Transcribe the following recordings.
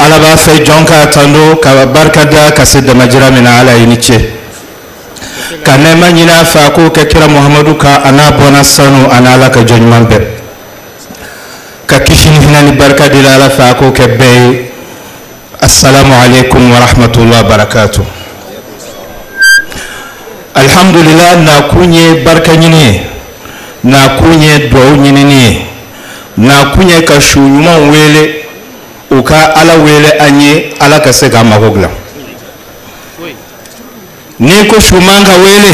alaba fe jonka tando ka barkada ka sidda majira min ala yinice kana manyina fa ko ka kira muhammadu ka ana bona sanu ana la ka jonman be ka kishin hinani barkadi la fa ko ke be assalamu alaikum wa rahmatullahi wa barakatuh. Alhamdulillah na kunye barka nyini na kunye do nyini na kunye ka shuyuma wele uka ala wele anye ala ka se ga magogla ni ko shumanga wele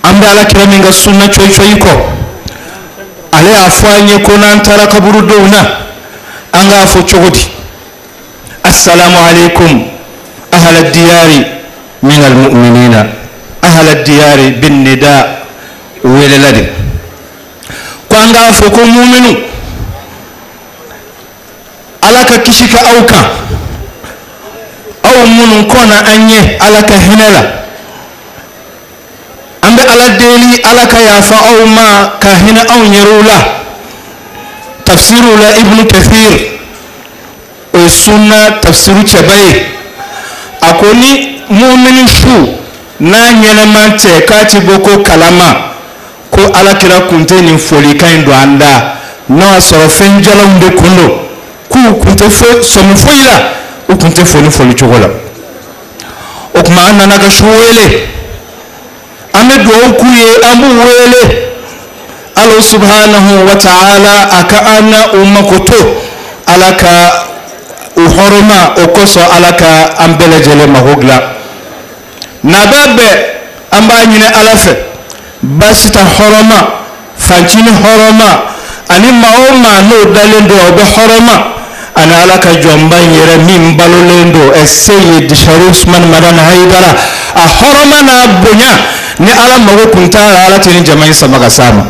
amba ala kiraminga sunna choy ko ale afanye ko nan tara kaburu downa anga afo chogodi assalamu alaikum ahla ad-diyari min al-mu'minina ahla ad-diyari bin nida wele lade ko anga afo ko mu'minu alaka kishika auka au munun kona anye alaka hinela ambe ala deli alaka yafa au ma ka hina au nyerula tafsiru la ibn kathir o sunna tafsiru chabai akoni mu'minin shu na nyana mante kati boko kalama ko alakira kunteni folika ndo anda no asorofen jalam de kundo ku kunte fo somu foila o kunte fo ni foli chogola o kuma nana ga shuwele ame do kuye amu wele Allah subhanahu wa ta'ala aka ana umakoto alaka uhoroma okoso alaka ambele jele mahogla nababe amba nyine alafe basita horoma fanchini horoma ani maoma no dalendo obe horoma ana alaka jomba nyere min balolendo Sayyid Sharif Madar Haidara a horoma na bunya ni ala mago kunta ala tini jamai samaga sama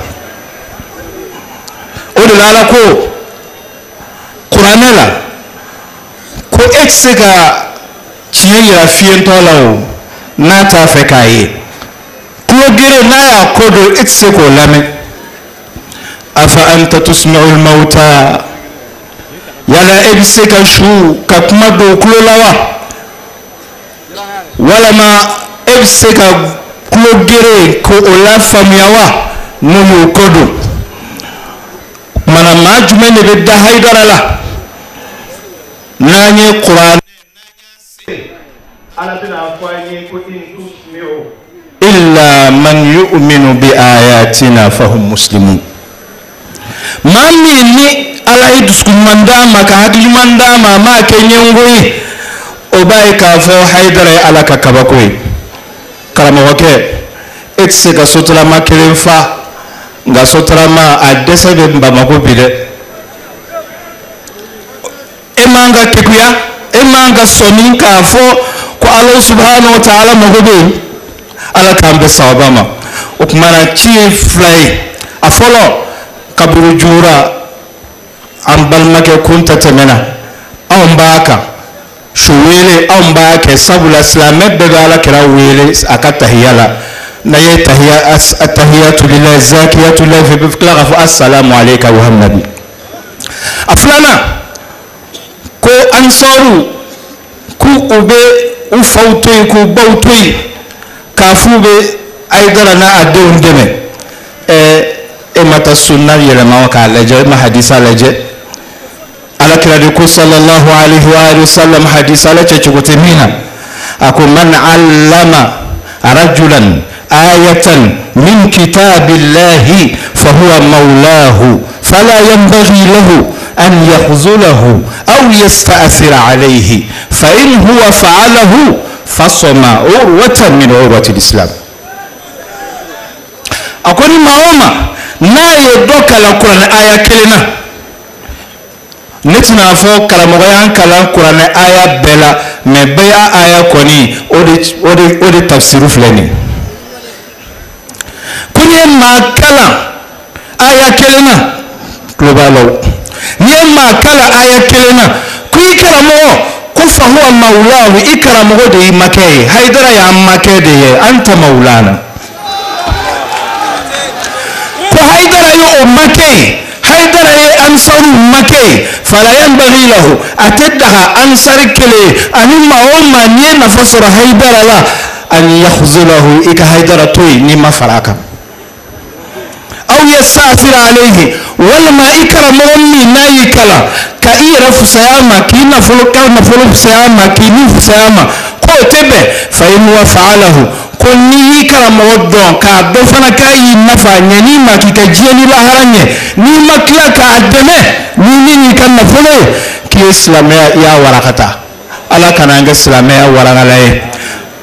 odi ala ko Qur'anela ko exega chiyira fientola na ta fekaye ko gire na ya kodo exego lame afa anta tusma'ul mauta yala ebiseka shu kakuma do kulolawa wala ma ebiseka kulogere ko ola famiyawa no kodo mana majume ne be da haidara la nanye Qur'an ala bina afanye ko in tusmi'u illa man yu'minu bi ayatina fahum muslimun mami ni ala idusku mandama ka hadi mandama ma kenyengoyi obai ka fo haidara ala ka kabakoi karama wake etse ka sotra ma kelenfa nga sotra ma adese be mbamako bide emanga kekuya emanga sonin ka fo ko Allah subhanahu wa ta'ala magobe ala tambe sawabama ukmana chief fly afolo kaburu jura ambal make kunta temena ambaka shuwele ambake sabula islamet be ala kira wele akatahiyala na ye tahiyatu lillahi zakiyatu lillahi fi bifqla assalamu alayka wa nabi aflana ko ansaru ku ube ufautoy ku bautoy kafube aidara na adon deme mata sunna yelema ka laje ma hadisa laje ala kira ko sallallahu alaihi wa alihi wasallam hadisa la ce ko temina ako man allama rajulan ayatan min kitabillahi fa huwa maulahu fala yanbaghi lahu an yakhzulahu aw yasta'thira alayhi fa in huwa fa'alahu fasama urwatan min urwati alislam akoni maoma na yedoka la Qur'an aya kelena netina fo kala mo yan kala Qur'an aya bela me baya aya koni odi tafsiru fleni kunye makala aya kelena globalo nye makala aya kelena kuikala mo kufa huwa maulahu ikara mo de makay haidara ya makede anta maulana ko haidara yo o make haidara ye ansaru make fala yanbaghi lahu atadaha ansar kele ani maoma ni nafasura haidara la an yakhzulahu ika haidara toy ni mafaraka aw yasta'thir alayhi wal ma ikram ummi naykala ka ira fusayama kina fuluka na fusayama kini fusayama ko tebe fa in wa fa'alahu konni ikram wadon ka do fana kai nafa nyani ma kika jeni la haranye ni makla ka ademe ni kan na fulo ki islamia ya warakata ala kananga islamia warangalaye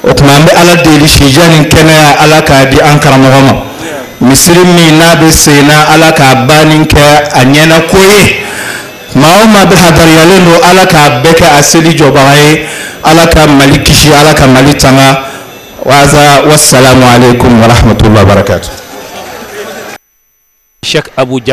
otmambe ala deli shijani kena ala ka di ankara mogoma misrimi na be sena ala ka banin ke anyana koye maoma be hadar yalendo ala ka beka aseli jobaye ala ka malikishi ala ka malitanga waza wassalamu alaikum wa rahmatullahi wa barakatuh. Cheikh Abou Diaffar